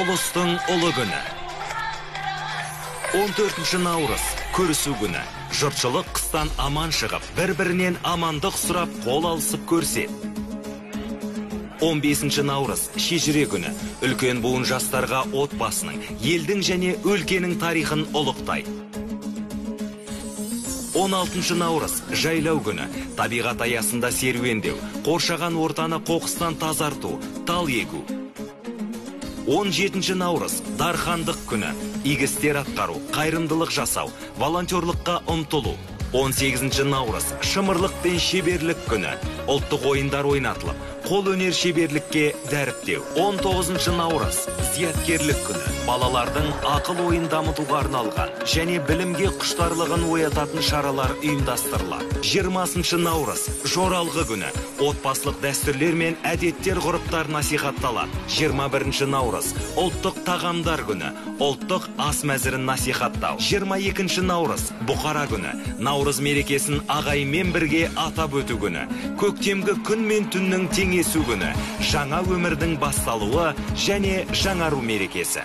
Улустың ұлы күні. 14 наурыз көрісу күні. Жұртшылық қыстан аман шығып, бір-бірінен амандық сұрап, қол алысып көрсе. 15 наурыз шежіре күні. Үлкен буын жастарға отбасының, елдің және өлкенің тарихын ұлықтай. 16 наурыз жайлау күні. Табиғат аясында серуендеу, қоршаған ортаны қоқыстан тазарту, тал егу. 17 наурыз дархандық күні. Игі істер атқару, қайырымдылық жасау, волонтерлыққа ұмтылу. 18 наурыз шымырлық пен шеберлік күні. Ұлттық ойындар ойнатылып, қол өнер шеберлікке дәріптеу. 19 наурыз зияткерлік күні. Балалардың ақыл ойын дамытуға арналған және білімге құштарлығын оятатын шаралар ұйымдастырылады. 20 наурыз жоралғы күні. Отбасылық дәстүрлер мен әдеттер ғұрыптар насихатталады. 21 наурыз ұлттық тағамдар күні. Ұлттық ас мәзірін насихаттау. 22 наурыз бұқара күні. Наурыз мерекесін ағаймен бірге атап өту күні. Көктемгі күн мен түннің теңесу күні. Жаңа өмірдің басталуы және жаңару мерекесі.